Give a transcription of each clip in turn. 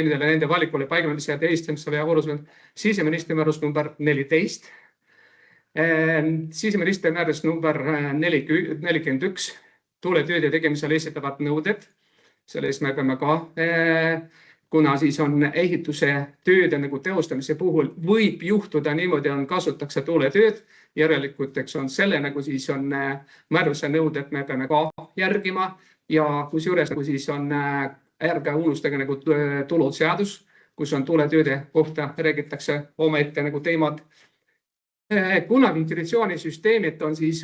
nende valikule paignemise ja teenistamisele ja korrusel siseministri määrus number 14. Siseministri määrus number 41 tuuletööde tegemisel esitavad nõuded. Selles me peame ka, kuna siis on ehituse tööde nagu teostamise puhul võib juhtuda niimoodi, on kasutatakse tuuletööd. Järelikult, eks on selle nagu siis on määruse nõuded, me peame ka järgima ja kusjuures nagu siis on ärge unustage nagu tuluseadus, kus on tuuletööde kohta räägitakse omaette nagu teemad. Kuna ventilatsioonisüsteemid on siis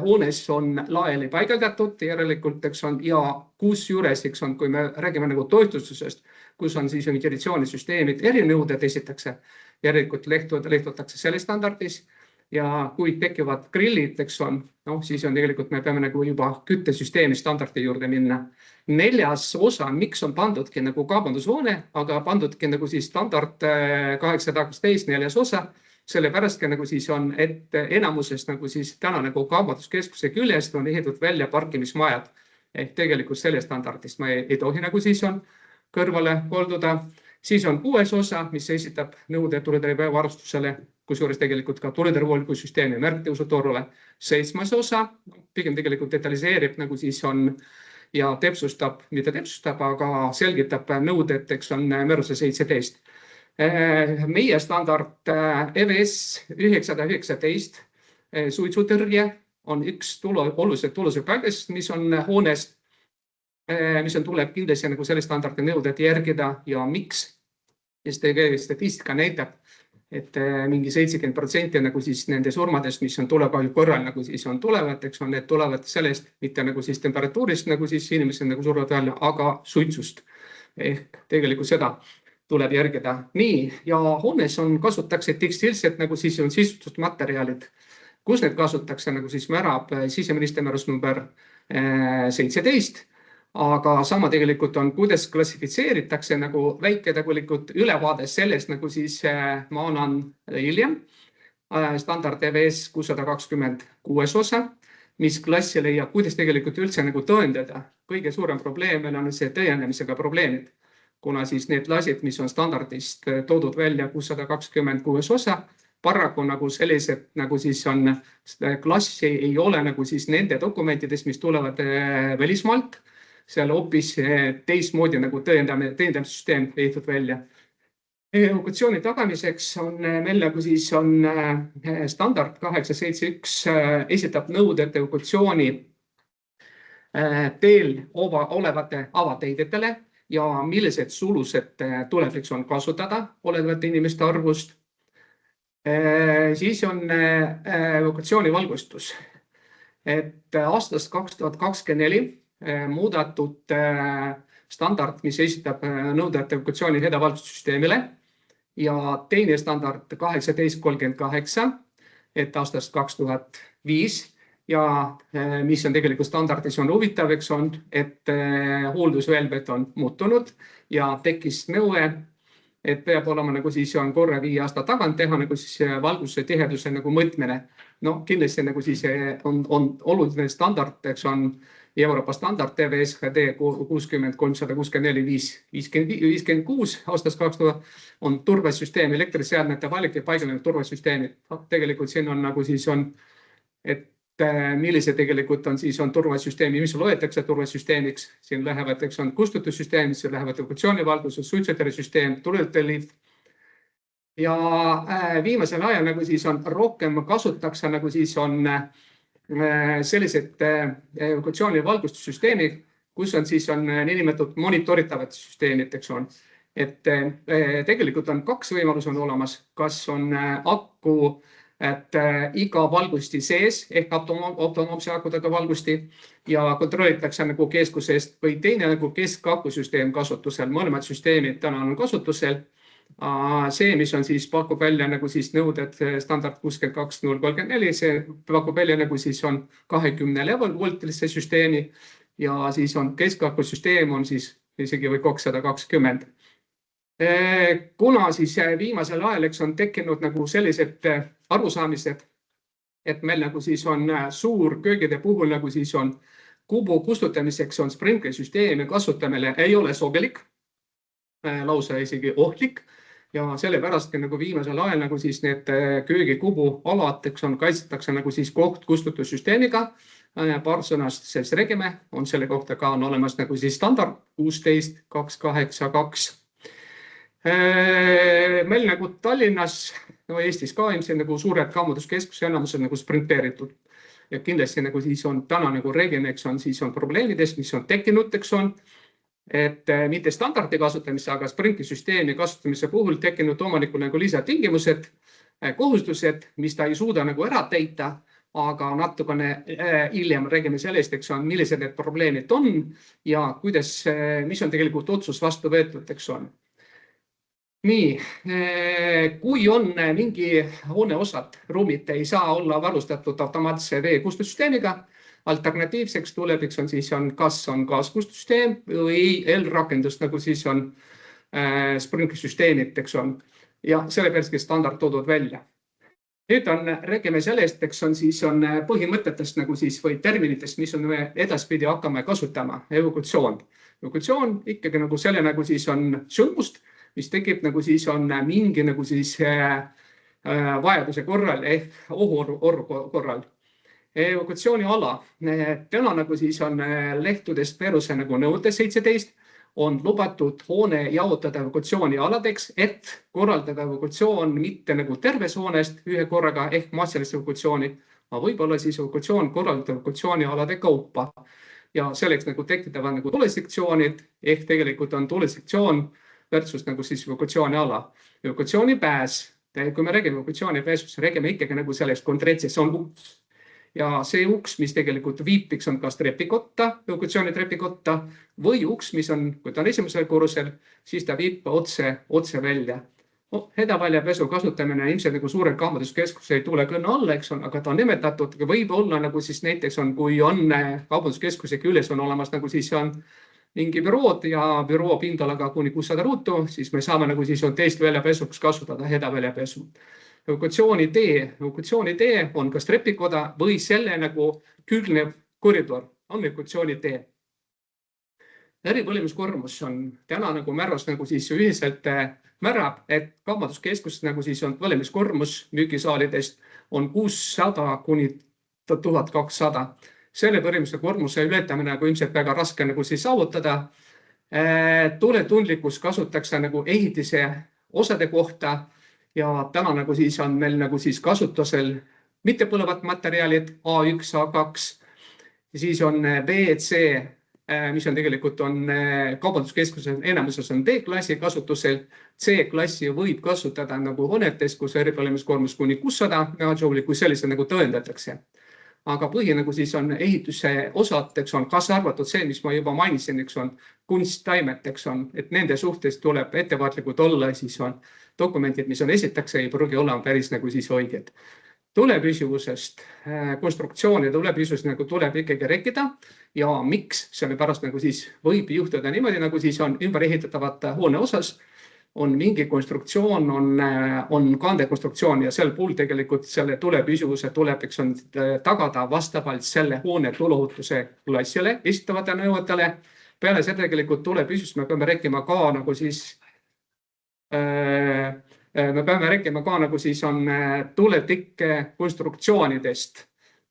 hoones on laiali paigaldatud, järelikult eks on ja kusjuures, eks on, kui me räägime nagu toitlustusest, kus on siis ventilatsioonisüsteemid erinõuded esitakse, järelikult lähtutakse selle standardis ja kui tekivad grillid, eks on, siis on tegelikult me peame nagu juba küttesüsteemi standardi juurde minna. 4. osa, miks on pandudki nagu kaubandushoone, aga pandudki nagu siis standard 812, 4. osa, sellepärast nagu siis on, et enamusest nagu siis täna nagu kaubanduskeskuse küljest on ehitatud välja parkimismajad. Ehk tegelikult selle standardist ma ei tohi nagu siis on kõrvale kolduda. Siis on 6. osa, mis esitab nõude tuletõrjevarustusele, kusjuures tegelikult ka tuletõrjevolgusüsteemi märktõusutorule. 7. osa, pigem tegelikult detaliseerib nagu siis on ja täpsustab, mitte täpsustab, aga selgitab nõuded, eks on määruse 17. Meie standard EVS 919 suitsutõrje on üks oluliselt tuluse paigast, mis on hoonest, mis on tuleb kindlasti nagu selle standardi nõuded järgida ja miks. Sest tegelikult statistika näitab, et mingi 70% nagu siis nende surmadest, mis on tulekahju korral nagu siis on tulevad, eks on, need tulevad sellest, mitte nagu siis temperatuurist nagu siis inimesed nagu survad välja, aga suitsust. Ehk tegelikult seda tuleb järgida. Nii, ja hoones on kasutatakse tekstiilselt nagu siis on sisustusmaterjalid. Kus need kasutatakse nagu siis määrab siseministri määrus number 17. Aga sama tegelikult on, kuidas klassifitseeritakse nagu väike tegelikult ülevaade sellest, nagu siis ma annan hiljem standard EVS 626 osa, mis klassile ja kuidas tegelikult üldse nagu tõendada. Kõige suurem probleem on see tõendamisega probleemid, kuna siis need lasid, mis on standardist toodud välja 626 osa, paraku nagu sellised nagu siis on klassi ei ole nagu siis nende dokumentides, mis tulevad välismaalt. Seal hoopis teistmoodi nagu tõendamissüsteem ehitatud välja. Evakuatsiooni tagamiseks on meil nagu siis on standard 871 esitab nõuded evakuatsiooni teel olevate avateidetele ja millised sulused tuleviks on kasutada olevate inimeste arvust. Siis on evakuatsiooni valgustus. Et aastast 2024 muudatud standard, mis esitab nõuded evakuatsiooni hädavalgustussüsteemile ja teine standard 1838, et aastast 2005 ja mis on tegelikult standardis on huvitav, eks on, et hooldusvelbed on muutunud ja tekkis nõue, et peab olema nagu siis on korra 5 aasta tagant teha nagu siis valguse tiheduse nagu mõõtmine. No kindlasti nagu siis on oluline standard, eks on Euroopa standard EVS HD 60364-56 aastast 2000 on turvasüsteem, elektriseadmete valik ja paigalenud turvasüsteemid. Tegelikult siin on nagu siis on, et millise tegelikult on siis on turvasüsteemi, mis loetakse turvasüsteemiks. Siin lähevad, eks on kustutussüsteemid, siin lähevad evakuatsioonivalgustus, suitsutõrjesüsteem, tuletõrjelid. Ja viimasel ajal nagu siis on rohkem kasutatakse nagu siis on sellised evakuatsioonivalgustussüsteemid, kus on siis on niinimetatud monitoritavad süsteemid, eks on. Et tegelikult on 2 võimalus on olemas, kas on akku, et iga valgusti sees ehk autonoomse akudega valgusti ja kontrollitakse nagu keskusest või teine nagu keskakusüsteem kasutusel. Mõlemad süsteemid täna on kasutusel. See, mis on siis pakub välja nagu siis nõuded standard 62034, see pakub välja nagu siis on 20 voltilise süsteemi ja siis on keskakusüsteem on siis isegi või 220. Kuna siis viimasel ajal on tekkinud nagu sellised arusaamised, et meil nagu siis on suur köögide puhul nagu siis on kubu kustutamiseks on sprinklersüsteemi kasutamine ei ole sobilik. lausa isegi ohtlik ja sellepärast nagu viimasel ajal nagu siis need köögikubu alad kaitsetakse nagu siis kohtkustutussüsteemiga. Paar sõnast siis Regime on selle kohta ka on olemas nagu siis standard 16.282. Meil nagu Tallinnas, no Eestis ka ilmselt nagu suured kaubanduskeskuse enamus on nagu sprinteeritud. Ja kindlasti nagu siis on täna nagu Regime, siis on probleemidest, mis on tekkinud, et mitte standardi kasutamise, aga sprinklisüsteemi kasutamise puhul tekkinud omanikul nagu lisatingimused, kohustused, mis ta ei suuda nagu ära täita, aga natukene hiljem räägime sellest, millised need probleemid on ja mis on tegelikult otsus vastu võetud, Nii, kui on mingi hooneosad, ruumid ei saa olla varustatud automaatse veekustutussüsteemiga, alternatiivseks tuleb, kas on gaaskustutussüsteem või L-rakendus, nagu siis on sprinklisüsteemid, ja sellepärast standard toodud välja. Nüüd räägime sellest, on põhimõtetest nagu siis või terminitest, mis on edaspidi hakkame kasutama, evakuatsioon. Evakuatsioon ikkagi nagu selle nagu siis on sündmust, mis tekib nagu siis on mingi nagu siis vajaduse korral ehk ohu korral. Evakuatsiooniala, täna nagu siis on lehtudest peruse nagu nõude 17, on lubatud hoone jaotada evakuatsioonialadeks, et korraldada evakuatsioon mitte nagu terves hoonest ühe korraga ehk massilist evakuatsiooni, aga võib-olla siis evakuatsioon korraldada evakuatsioonialade kaupa. Ja selleks nagu tekitavad nagu tulesektsioonid ehk tegelikult on tulesektsioon versus nagu siis evakuatsiooniala. Evakuatsioonipääs, kui me räägime evakuatsioonipääsust, räägime ikkagi nagu sellest konkreetses on uks. Ja see uks, mis tegelikult viib, on kas trepikotta, evakuatsioonitrepikotta või uks, mis on, kui ta on esimesel korrusel, siis ta viib otse välja. Hädaväljapesu kasutamine ilmselt nagu suure kaubanduskeskus ei tule kõne alla, aga ta on nimetatud, võib olla nagu siis näiteks on, kui on kaubanduskeskusega üles on olemas nagu siis on mingi bürood ja büroo pindalaga kuni 600 ruutu, siis me saame nagu siis on teist väljapesuks kasutada hädaväljapesu. Evakuatsioonitee on kas trepikoda või selle nagu külgnev koridor on evakuatsioonitee. Eripõlemiskormus on täna nagu määrus nagu siis ühiselt määrab, et kaubanduskeskus nagu siis on põlemiskormus müügisaalidest on 600 kuni 1200. Selle põlemise kormuse ületamine nagu ilmselt väga raske nagu siis saavutada. Tuletundlikkus kasutatakse nagu ehitise osade kohta ja täna nagu siis on meil nagu siis kasutusel mittepõlevad materjalid A1, A2, siis on B, C, mis on tegelikult on kaubanduskeskuses enamuses on D-klassi kasutusel. C-klassi võib kasutada nagu hoonetes, kus eripõlemiskormus kuni 600 megajouli, kui sellise nagu tõendatakse. Aga põhi nagu siis on ehituse osad, on kaasa arvatud see, mis ma juba mainisin, on kunsttaimed, et nende suhtes tuleb ettevaatlikult olla, siis on dokumendid, mis on esitakse, ei pruugi olla päris nagu siis õiged. Tulepüsivusest, konstruktsiooni tulepüsivust nagu tuleb ikkagi rääkida ja miks, sellepärast nagu siis võib juhtuda niimoodi, nagu siis on ümber ehitatavad hoone osas, on mingi konstruktsioon, on kandekonstruktsioon ja sel puhul tegelikult selle tulepüsivuse tuleb tagada vastavalt selle hoone tuleohutuse klassile esitavate nõuetele. Peale see tegelikult tulepüsivust me peame rääkima ka nagu siis on tuletikke konstruktsioonidest.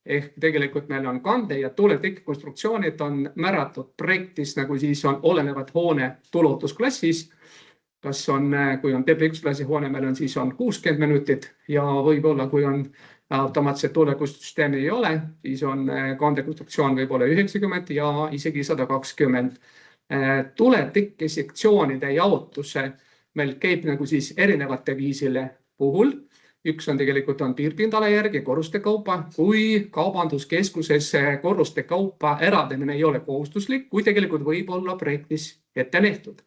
Ehk tegelikult meil on kande ja tuletikke konstruktsioonid on määratud projektis nagu siis on olenevad hoone tuleohutusklassis. Kas on, kui on TP1-klassi hoone, meil on siis on 60 minutit ja võib-olla, kui on automaatset tuleohutussüsteemi ei ole, siis on kandekonstruktsioon võib-olla 90 ja isegi 120. Tuletikke sektsioonide jaotuse meil käib nagu siis erinevate viisile puhul. Üks on tegelikult on piirpindala järgi korruste kaupa, kui kaubanduskeskuses korruste kaupa eraldamine ei ole kohustuslik, kui tegelikult võib olla projektis ette nähtud.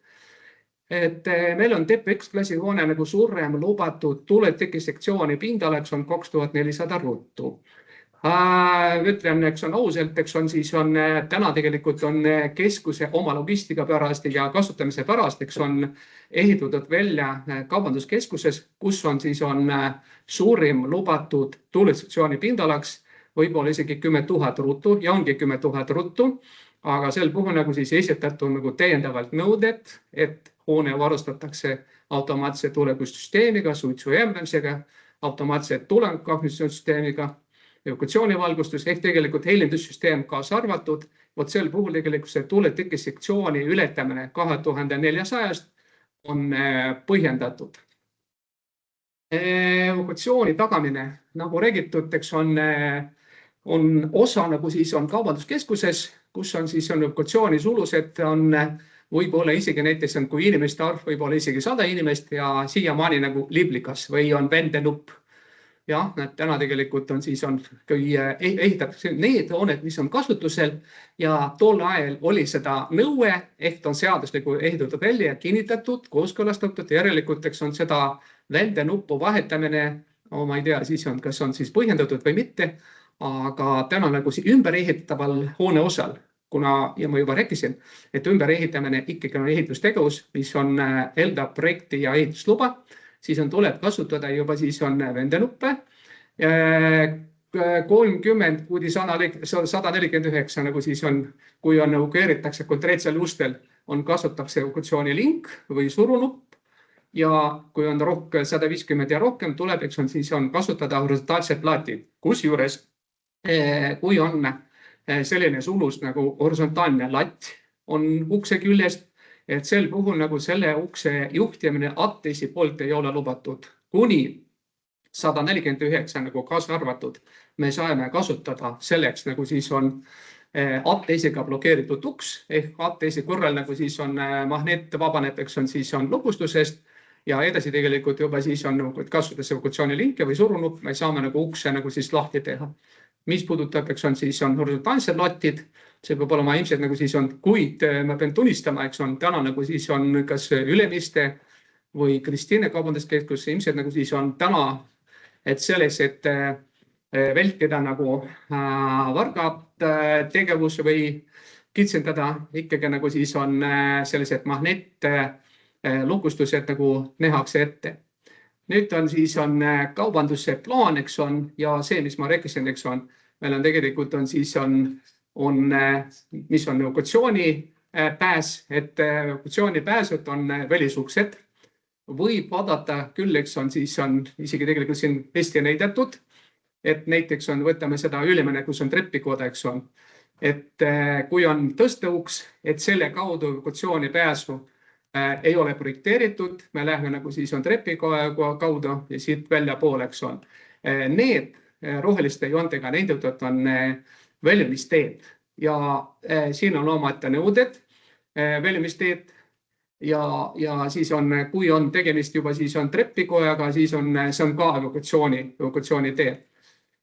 Et meil on TP1-klassi hoone nagu suurem lubatud tuletiki sektsiooni pindalaks on 2400 ruutu. Ütlen, on ausalt, on siis on täna tegelikult on keskuse oma logistika pärast ja kasutamise pärast, on ehitatud välja kaubanduskeskuses, kus on siis on suurim lubatud tulesektsiooni pindalaks võib-olla isegi 10 000 ruutu ja ongi 10 000 ruutu, aga sel puhul nagu siis esitatud nagu täiendavalt nõuded, et hoone varustatakse automaatse tulepussüsteemiga, suitsu eemnemisega, automaatse tulekahjustussüsteemiga, evakuatsioonivalgustus ehk tegelikult heilindussüsteem kaasa arvatud. Vot sel puhul tegelikult see tuletekesektsiooni ületamine 2400-st on põhjendatud. Evakuatsiooni tagamine, nagu räägitud, eks on osa nagu siis on kaubanduskeskuses, kus on siis on evakuatsiooni sulused, on võib-olla isegi näiteks on, kui inimeste arv võib-olla isegi 100 inimest ja siiamaani nagu liblikas või on vendenupp. Jah, täna tegelikult on siis on, kui ehitatakse need hooned, mis on kasutusel ja tol ajal oli seda nõue, ehk on seadusliku ehitatud välja kinnitatud, kooskõlastatud, järelikult eks on seda vendenuppu vahetamine, ma ei tea, siis on, kas on siis põhjendatud või mitte, aga täna nagu ümber ehitaval hoone osal, kuna, ja ma juba rääkisin, et ümber ehitamine ikkagi on ehitustegevus, mis on eeldab projekti ja ehitusluba, siis on tuleb kasutada juba siis on vendenuppe 30 kuni 149, nagu siis on, kui on evakueeritakse konkreetsel ustel, on kasutatakse evakuatsioonilink või surunupp ja kui on 150 ja rohkem tuleb, eks on siis on kasutada horisontaalsed platid, kusjuures kui on selline sulus nagu horisontaalne latt on ukse küljest, et sel puhul nagu selle ukse juhtimine ATS-i poolt ei ole lubatud. Kuni 149 nagu kaasa arvatud, me saame kasutada selleks, nagu siis on ATS-iga blokeeritud uks, ehk ATS-i korral nagu siis on magneet vabaneb, eks on siis on lukustusest ja edasi tegelikult juba siis on kasutades evakuatsioonilinke või surunupp, me saame nagu ukse nagu siis lahti teha. Mis puudutab, eks on siis on horisontaalsed latid, see peab olema ilmselt nagu siis on, kuid ma pean tunnistama, eks on täna nagu siis on kas Ülemiste või Kristiine kaubanduskeskus, ilmselt nagu siis on täna, et selles, et vältida nagu vargad tegevus või kitsendada, ikkagi nagu siis on sellised magneet lukustused nagu nähakse ette. Nüüd on siis on kaubanduse plaan, eks on, ja see, mis ma rääkisin, eks on, meil on tegelikult on siis on, mis on evakuatsiooni pääs, et evakuatsiooni pääsud on välisuksed. Võib vaadata küll, eks on siis on isegi tegelikult siin hästi näidatud, et näiteks on, võtame seda ülemine, kus on trepikoda, eks on, et kui on tõsteuks, et selle kaudu evakuatsiooni pääsu ei ole projekteeritud, me läheme nagu siis on trepikoja kaudu ja siit välja pooleks on. Need roheliste joontega näidatud on väljumisteed ja siin on omaette nõuded väljumisteed ja siis on, kui on tegemist juba siis on trepikojaga, siis on, see on ka evakuatsiooni tee.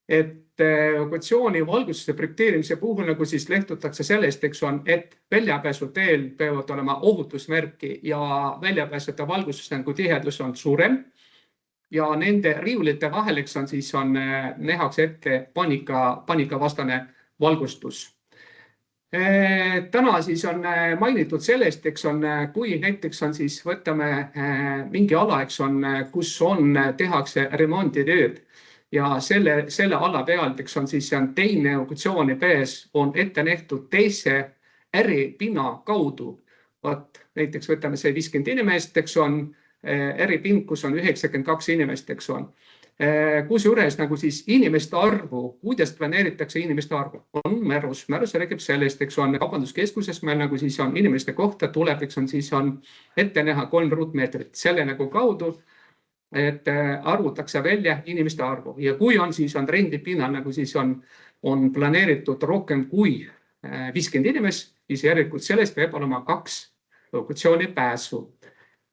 Et evakuatsiooni valgustuse projekteerimise puhul nagu siis lähtutakse sellest, eks on, et väljapääsu teel peavad olema ohutusmärki ja väljapääsute valgustuse nagu tihedus on suurem ja nende riiulite vahel, eks on siis on, nähakse ette paanikavastane valgustus. Täna siis on mainitud sellest, eks on, kui näiteks on siis võtame mingi ala, eks on, kus on, tehakse remonditööd ja selle ala pealt, eks on siis on teine evakuatsiooni pääs on ette nähtud teise äripinna kaudu. Vaat näiteks võtame see 50 inimest, eks on äripind, kus on 92 inimest, eks on. Kusjuures nagu siis inimeste arvu, kuidas planeeritakse inimeste arvu, on määrus. Määrus räägib sellest, eks on kaubanduskeskuses, meil nagu siis on inimeste kohta tuleb, eks on siis on ette näha 3 ruutmeetrit. Selle nagu kaudu, et arvutakse välja inimeste arvu ja kui on siis on rendipinna nagu siis on planeeritud rohkem kui 50 inimest, siis järelikult sellest peab olema 2 evakuatsioonipääsu.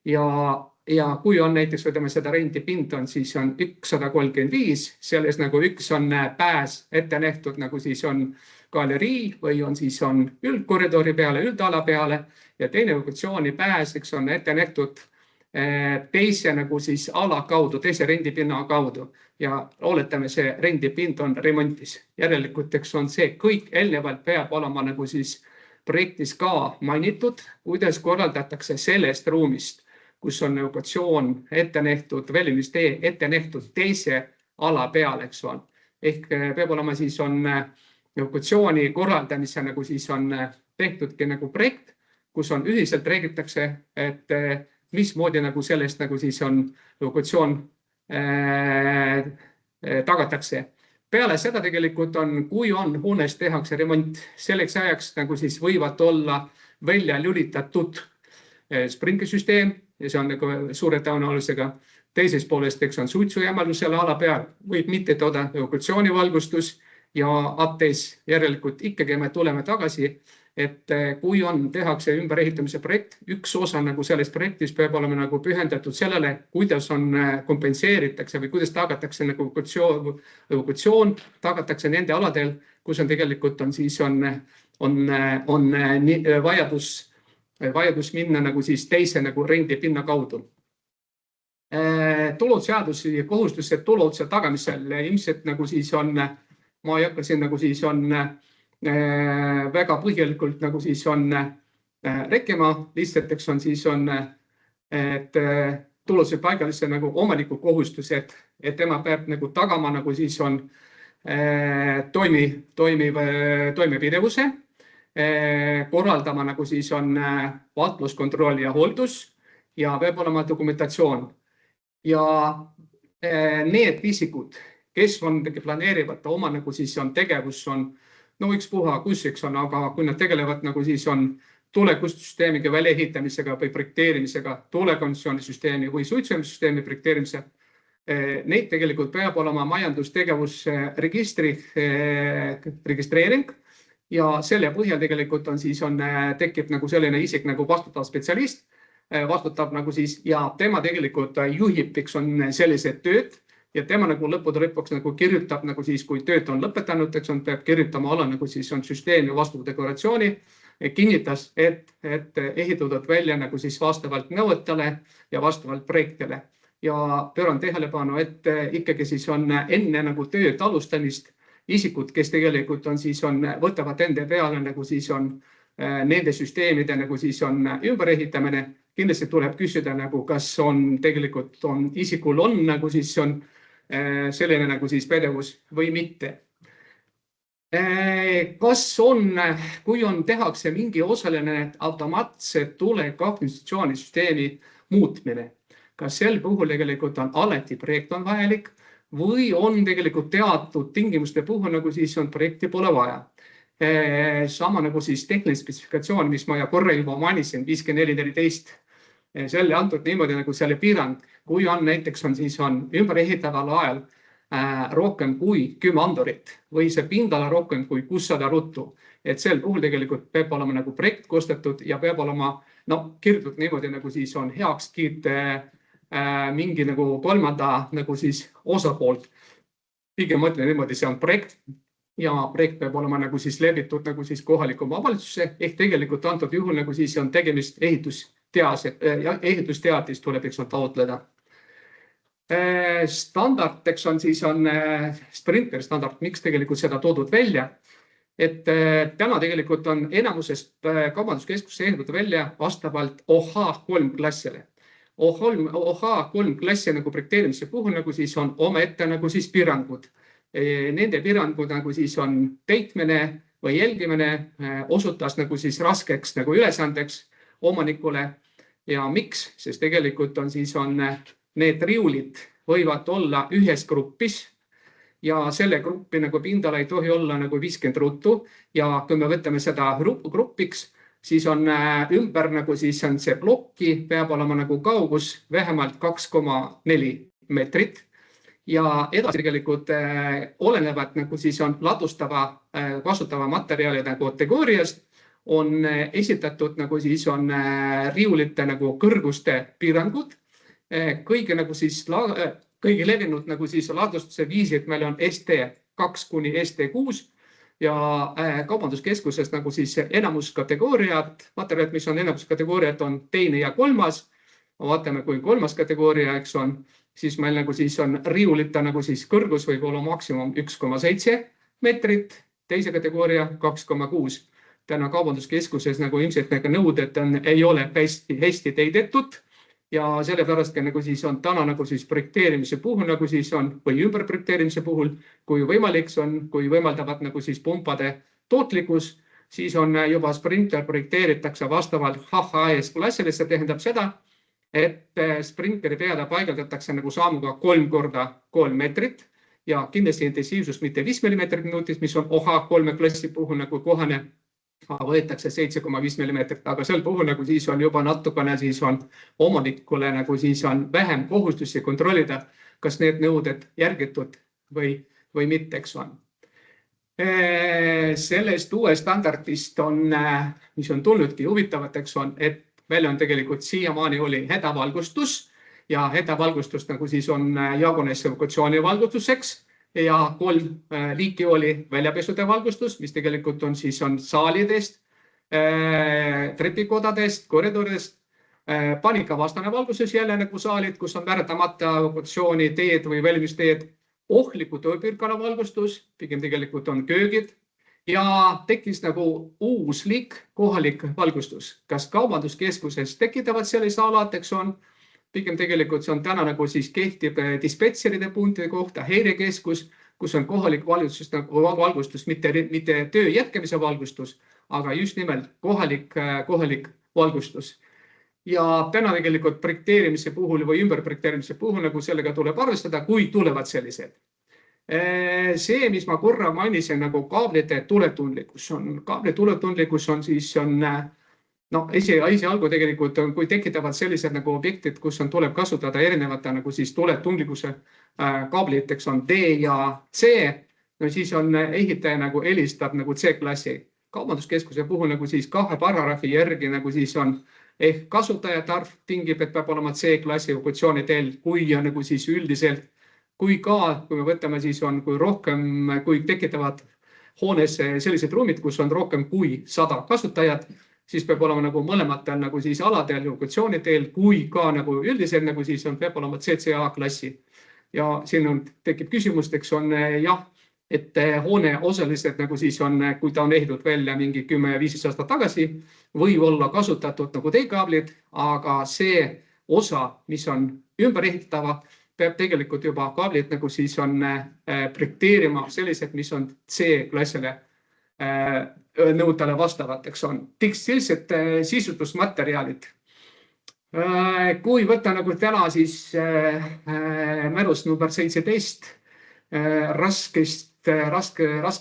Ja kui on näiteks, võtame seda rendipind on siis on 135, selles nagu üks on pääs ette nähtud nagu siis on galerii või on siis on üldkoridori peale, üldala peale ja teine evakuatsioonipääs, eks on ette nähtud teise nagu siis ala kaudu, teise rendipinna kaudu ja oletame see rendipind on remontis. Järelikult, eks on see kõik eelnevalt peab olema nagu siis projektis ka mainitud, kuidas korraldatakse sellest ruumist, kus on evakuatsioon ette nähtud, väljumistee ette nähtud teise ala peal, eks on. Ehk peab olema siis on evakuatsiooni korraldamise nagu siis on tehtudki nagu projekt kus on ühiselt räägitakse, et mismoodi nagu sellest nagu siis on evakuatsioon tagatakse. Peale seda tegelikult on, kui on hoones tehakse remont, selleks ajaks nagu siis võivad olla välja lülitatud sprinklersüsteem ja see on nagu suure tõenäosusega. Teisest poolest, eks on suitsujäämaldus selle ala peal, võib mitte toda evakuatsioonivalgustus ja ATS. Järelikult ikkagi me tuleme tagasi, et kui on tehakse ümberehitamise projekt, üks osa nagu sellest projektist peab olema nagu pühendatud sellele, kuidas on kompenseeritakse või kuidas tagatakse nagu evakuatsioon, tagatakse nende aladel, kus on tegelikult on siis on vajadus minna nagu siis teise nagu rendipinna kaudu. Tuludseaduse ja kohustused tuludse tagamisel ilmselt nagu siis on, ma ei hakka siin nagu siis on väga põhjalikult nagu siis on rääkima, lihtsalt eks on siis on, et tuludse paigalise nagu omaniku kohustused, et tema peab nagu tagama nagu siis on toimipidevuse, korraldama nagu siis on vaatluskontroll ja hooldus ja peab olema dokumentatsioon. Ja need isikud, kes on planeerivad oma nagu siis on tegevus on, no ükspuha kus, eks on, aga kui nad tegelevad nagu siis on tulekusüsteemiga väljaehitamisega või projekteerimisega, tulekondisioonisüsteemi või suitsemissüsteemi projekteerimise, neid tegelikult peab olema majandustegevusregistri registreering ja selle põhjal tegelikult on siis on, tekib nagu selline isik nagu vastutav spetsialist, vastutab nagu siis ja tema tegelikult juhib, eks on sellised tööd ja tema nagu lõppude lõpuks nagu kirjutab nagu siis, kui tööd on lõpetanud, eks on, peab kirjutama alla nagu siis on süsteemi vastudeklaratsiooni, kinnitas, et ehitatud välja nagu siis vastavalt nõuetele ja vastavalt projektile. Ja pööran tähelepanu, et ikkagi siis on enne nagu tööd alustamist isikud, kes tegelikult on siis on, võtavad enda peale nagu siis on nende süsteemide nagu siis on ümberehitamine. Kindlasti tuleb küsida nagu, kas on tegelikult on isikul on nagu siis on selline nagu siis pädevus või mitte. Kas on, kui on tehakse mingi osaline automaatse tulekahjustussüsteemi muutmine, kas sel puhul tegelikult on alati projekt on vajalik või on tegelikult teatud tingimuste puhul nagu siis on projekti pole vaja. Sama nagu siis tehniline spetsifikatsioon, mis ma korra juba mainisin, 5414, selle antud niimoodi nagu selle piirang, kui on näiteks on siis on ümberehitaval ajal rohkem kui 10 andurit või see pindala rohkem kui 600 ruttu, et sel puhul tegelikult peab olema nagu projekt koostatud ja peab olema kirjutatud niimoodi nagu siis on heakskiit mingi nagu kolmanda nagu siis osapoolt. Pigem mõtlen niimoodi, see on projekt ja projekt peab olema nagu siis levitud nagu siis kohaliku omavalitsuse ehk tegelikult antud juhul nagu siis on tegemist ehitusteadis tuleb eks on taotleda. Standardeks on siis on Sprinter standard, miks tegelikult seda toodud välja, et täna tegelikult on enamusest kaubanduskeskuse ehitatud välja vastavalt OH3 klassile. OH3 klassi nagu projekteerimise puhul nagu siis on omaette nagu siis piirangud. Nende piirangud nagu siis on täitmine või jälgimine osutas nagu siis raskeks nagu ülesandeks omanikule ja miks, sest tegelikult on siis on need riulid võivad olla ühes grupis ja selle gruppi nagu pindala ei tohi olla nagu 50 ruttu ja kui me võtame seda grupiks, siis on ümber nagu siis on see plokki peab olema nagu kaugus vähemalt 2,4 meetrit ja edasi tegelikult olenevad nagu siis on ladustava kasutava materjalide kategooriast on esitatud nagu siis on riulite nagu kõrguste piirangud. Kõige nagu siis kõige levinud nagu siis ladustuse viisid meil on ST2 kuni ST6 ja kaubanduskeskuses nagu siis enamuskategooriad, materjalid, mis on enamuskategooriad on teine ja kolmas. Vaatame, kui kolmas kategooria, eks on, siis meil nagu siis on riulita nagu siis kõrgus võib olla maksimum 1,7 meetrit, teise kategooria 2,6. Täna kaubanduskeskuses nagu ilmselt nõuded ei ole hästi täidetud ja sellepärast nagu siis on täna nagu siis projekteerimise puhul nagu siis on või ümberprojekteerimise puhul, kui võimalik on, kui võimaldavad nagu siis pumpade tootlikkus, siis on juba sprinkler projekteeritakse vastavalt HHS klassile, see tähendab seda, et sprinkleri peale paigaldatakse nagu sammuga 3x3 meetrit ja kindlasti intensiivsus mitte 5 mm minutis, mis on OH3 klassi puhul nagu kohane, võetakse 7,5 mm, aga sel puhul nagu siis on juba natukene siis on omanikule nagu siis on vähem kohustusi kontrollida, kas need nõuded järgitud või mitte, eks on. Sellest uue standardist on, mis on tulnudki huvitavateks on, et meil on tegelikult siiamaani oli hädavalgustus ja hädavalgustus nagu siis on jagunes evakuatsioonivalgustuseks ja 3 liiki oli väljapesude valgustus, mis tegelikult on siis on saalidest, trepikodadest, koridoridest, paanikavastane valgustus jälle nagu saalid, kus on määratlemata evakuatsiooniteed või väljumisteed, ohtliku tööpiirkonna valgustus, pigem tegelikult on köögid ja tekkis nagu uus liik kohalik valgustus. Kas kaubanduskeskuses tekitavad sellise alad, eks on, pigem tegelikult see on täna nagu siis kehtib dispetseride punktide kohta, häirekeskus, kus on kohalik valgustus, mitte töö jätkamise valgustus, aga just nimelt kohalik valgustus. Ja täna tegelikult projekteerimise puhul või ümberprojekteerimise puhul nagu sellega tuleb arvestada, kui tulevad sellised. See, mis ma korra mainisin nagu kaablite tuletundlikkus on. Kaabli tuletundlikkus on siis esialgu tegelikult, kui tekitavad sellised nagu objektid, kus tuleb kasutada erinevate nagu siis tuletundlikkuse kaabliteks on D ja C, no siis on ehitaja nagu helistab nagu C-klassi. Kaubanduskeskuse puhul nagu siis 2 paragrahvi järgi nagu siis on ehk kasutajate arv tingib, et peab olema C-klassi evakuatsiooniteel, kui on nagu siis üldiselt, kui me võtame siis on, kui tekitavad hoones sellised ruumid, kus on rohkem kui 100 kasutajat, siis peab olema nagu mõlematel nagu siis aladel evakuatsiooniteel, kui ka nagu üldiselt nagu siis on, peab olema CCA-klassi. Ja siin tekib küsimusteks on jah, et hoone osaliselt nagu siis on, kui ta on ehitatud välja mingi 10-15 aastat tagasi, võib olla kasutatud nagu D-kaablid, aga see osa, mis on ümber ehitatava, peab tegelikult juba kaablid nagu siis on projekteerima sellised, mis on C-klassile nõudele vastavateks on. Tekstiilsed sisustusmaterjalid. Kui võtta nagu täna siis mälust number 17, raske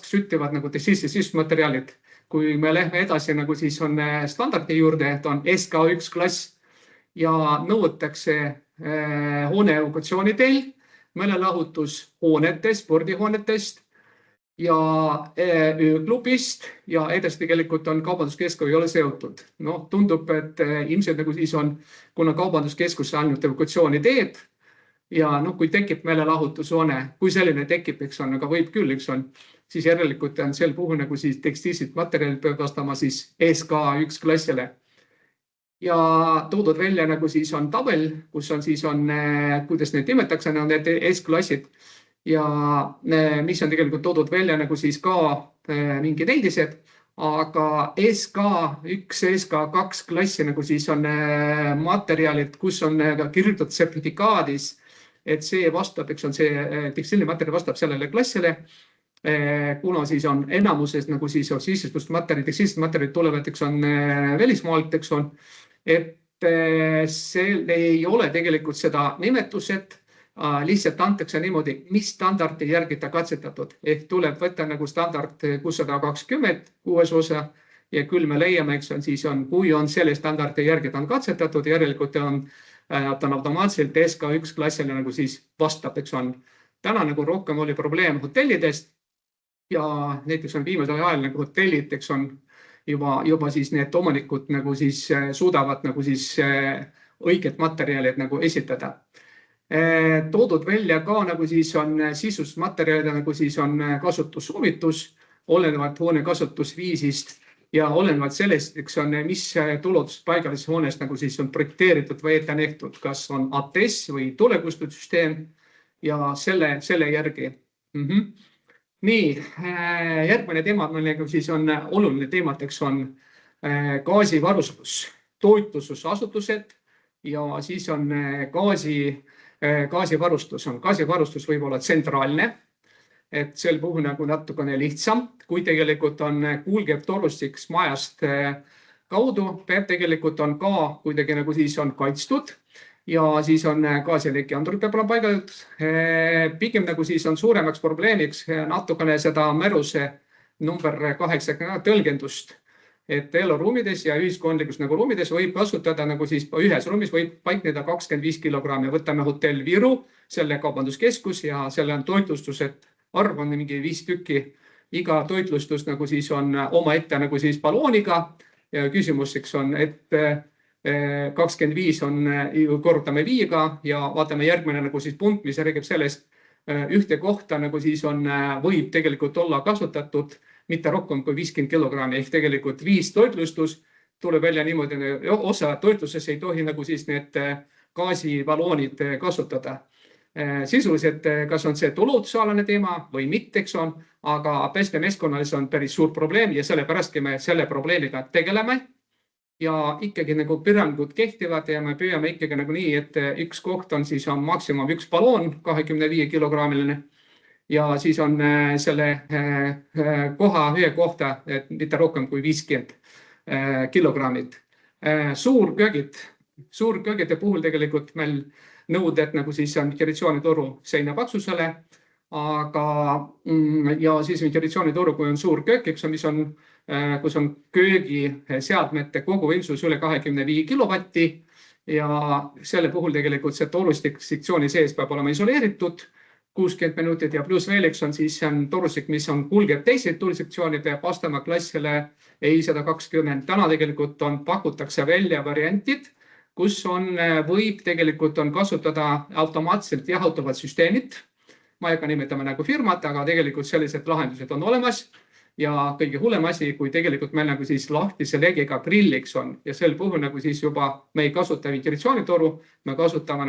süttivad nagu tekstiilsed sisustusmaterjalid. Kui me lähme edasi nagu siis on standardi juurde, et on SK1 klass ja nõutakse hoone evakuatsiooniteel, meelelahutus hoonetest, spordihoonetest ja ööklubist ja edasi tegelikult on kaubanduskeskus ei ole seotud. No, tundub, et ilmselt nagu siis on, kuna kaubanduskeskus ainult evakuatsiooni teeb ja kui tekib meelelahutushoone, kui selline tekib, eks on, aga võib küll, eks on, siis järelikult on sel puhul nagu siis tekstiilsed materjalid peab vastama siis SK1 klassile. Ja toodud välja nagu siis on tabel, kus on siis on, kuidas need nimetakse, need S-klassid ja mis on tegelikult toodud välja nagu siis ka mingid endised, aga SK1, SK2 klassi nagu siis on materjalid, kus on kirjutatud sertifikaadis, et see vastab, eks on see tekstiilne materjal vastab sellele klassile, kuna siis on enamuses nagu siis tekstiilsed materjalid tulevad, eks on välismaalt, eks on, et see ei ole tegelikult seda nimetused, lihtsalt antakse niimoodi, mis standardi järgi ta katsetatud. Ehk tuleb võtta nagu standard 620 kuues osa ja küll me leiame, eks on siis on, kui on selle standardi järgi ta on katsetatud, järelikult ta on automaatselt SK1 klassile nagu siis vastab, eks on. Täna nagu rohkem oli probleem hotellidest ja näiteks on viimasel ajal nagu hotellid, eks on juba siis need omanikud nagu siis suudavad nagu siis õiged materjalid nagu esitada. Toodud välja ka nagu siis on sisustusmaterjalid nagu siis on kasutussoovitus, olenevalt hoone kasutusviisist ja olenevalt sellest, eks on, mis tulutuspaigalises hoones nagu siis on projekteeritud või ette nähtud, kas on ATS või tulekustutussüsteem ja selle järgi. Nii, järgmine teema, millega siis on oluline teemateks on gaasivarustus, toitlustusasutused ja siis on gaasivarustus. Gaasivarustus võib olla tsentraalne et sel puhul nagu natukene lihtsam, kui tegelikult on kulgev torustik majast kaudu, peab tegelikult on ka kuidagi nagu siis on kaitstud ja siis on gaasileeki andurid peab olema paigaldatud. Pigem nagu siis on suuremaks probleemiks natukene seda määruse number 8 tõlgendust, et eluruumides ja ühiskondlikus nagu ruumides võib kasutada nagu siis ühes ruumis võib paikneda 25 kilogrammi. Võtame hotell Viru, selle kaubanduskeskus ja selle on toitlustused, arv on mingi 5 tükki. Iga toitlustus nagu siis on omaette nagu siis ballooniga ja küsimuseks on, et 25 on, korrutame 5-ga ja vaatame järgmine nagu siis punkt, mis räägib sellest, ühte kohta nagu siis on, võib tegelikult olla kasutatud mitte rohkem kui 50 kilogrammi, ehk tegelikult 5 toitlustus tuleb välja niimoodi, osa toitluses ei tohi nagu siis need gaasiballoonid kasutada. Sisuliselt, kas on see tulutusalane teema või mitte, eks on, aga peskemeeskonnas on päris suur probleem ja sellepärast me selle probleemiga tegeleme. Ja ikkagi nagu piirangud kehtivad ja me püüame ikkagi nagu nii, et üks koht on siis on maksimum üks balloon 25 kilogrammiline ja siis on selle koha ühe kohta, et mitte rohkem kui 50 kilogrammid. Suurköögide puhul tegelikult meil nõuded nagu siis on ventilatsioonitoru seina paksusele, aga ja siis ventilatsioonitoru, kui on suur köök, mis on kus on köögiseadmete koguvõimsus üle 25 kilovatti ja selle puhul tegelikult see torustik sektsiooni sees peab olema isoleeritud 60 minutit ja pluss veel, on siis torustik, mis on kulgev teised tulisektsioonid ja vastama klassile EI-120. Täna tegelikult pakutakse välja variantid, kus võib tegelikult kasutada automaatselt jahutuvad süsteemid. Ma ei hakka nimetama nagu firmat, aga tegelikult sellised lahendused on olemas. Ja kõige hullem asi, kui tegelikult meil nagu siis lahtise legiga grilliks on ja sel puhul nagu siis juba me ei kasuta ventilatsioonitoru, me kasutame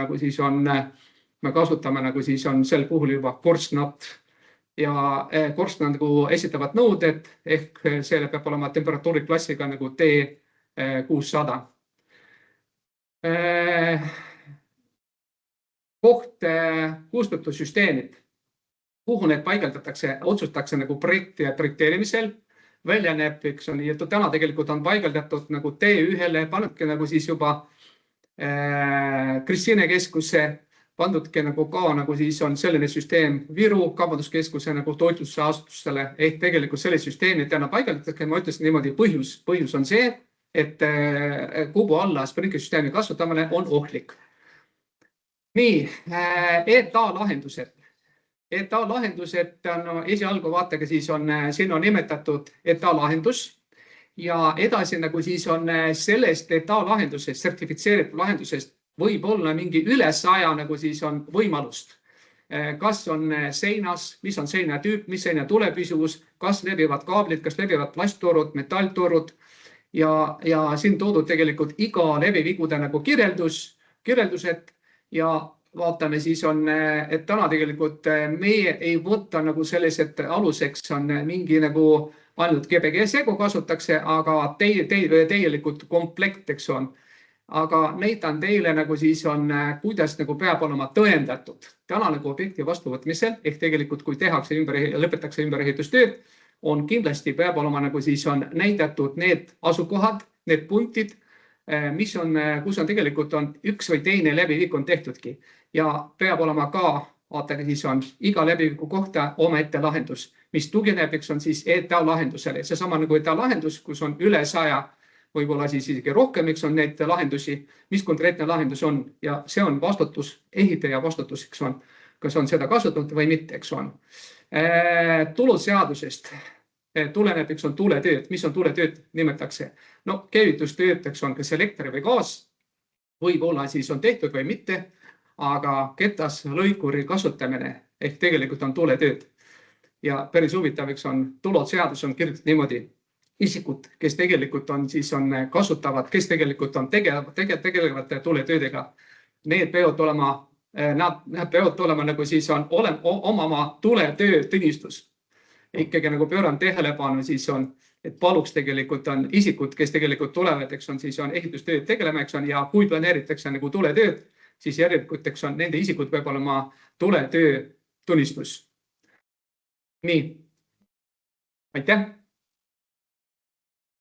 nagu siis on sel puhul juba korstnat ja korstnad nagu esitavad nõuded ehk selle peab olema temperatuuriklassiga nagu T600. Kustutussüsteemid. Kuhu need paigaldatakse, otsustatakse nagu projekteerimisel, välja näeb, et täna tegelikult on paigaldatud nagu T1-le, pandudki nagu siis juba Kristiine keskusse, pandudki nagu ka nagu siis on selline süsteem Viru kaubanduskeskuse nagu toitlustuse asutustele, ehk tegelikult selle süsteemi täna paigaldatakse. Ma ütlesin niimoodi, põhjus on see, et kubu alla sprinklersüsteemi kasutamine on ohtlik. Nii, ETA-lahendused. ETA-lahendused on esialgu vaatega siis on, siin on nimetatud ETA-lahendus ja edasi nagu siis on sellest ETA-lahendusest, sertifitseeritud lahendusest võib olla mingi üle 100 nagu siis on võimalust. Kas on seinas, mis on seina tüüp, mis seina tulepüsivus, kas levivad kaablid, kas levivad plasttorud, metalltorud ja siin toodud tegelikult iga levivigude nagu kirjeldused ja vaatame siis on, et täna tegelikult meie ei võtta nagu sellised aluseks on mingi nagu ainult GPG-segu kasutatakse, aga tegelikult komplekteks on. Aga näitan teile nagu siis on, kuidas nagu peab olema tõendatud. Täna nagu objekti vastuvõtmisel, ehk tegelikult kui tehakse lõpetatakse ümberehitustööd, on kindlasti peab olema nagu siis on näidatud need asukohad, need punktid, mis on, kus on tegelikult on üks või teine läbivik on tehtudki ja peab olema ka, vaatame siis on iga läbiviku kohta omaette lahendus, mis tugineb, on siis ETA lahendusele. Seesama nagu ETA lahendus, kus on üle 100, võib-olla siis isegi rohkem, on neid lahendusi, mis konkreetne lahendus on ja see on vastutus, ehitaja vastutus, kas on seda kasutatud või mitte, on. Tuluseadusest tuleneb, on tuletööd, mis on tuletööd nimetatakse. No käivitustööd, on kas elektri või gaas, võib-olla siis on tehtud või mitte, aga ketas lõikuri kasutamine ehk tegelikult on tuletööd. Ja päris huvitav, on tuluseadus on kirjutatud niimoodi, isikud, kes tegelikult on, siis on kasutavad, kes tegelikult on tegelevad tuletöödega, need peavad olema, nad peavad olema nagu siis on omama tuletöö tunnistus. Ikkagi nagu pööran tähelepanu, siis on, et paluks tegelikult on isikud, kes tegelikult tulevad, on siis on ehitustööd tegelema, on ja kui planeeritakse nagu tuletööd, siis järelikult on nende isikud peab olema tuletöö tunnistus. nii. Aitäh!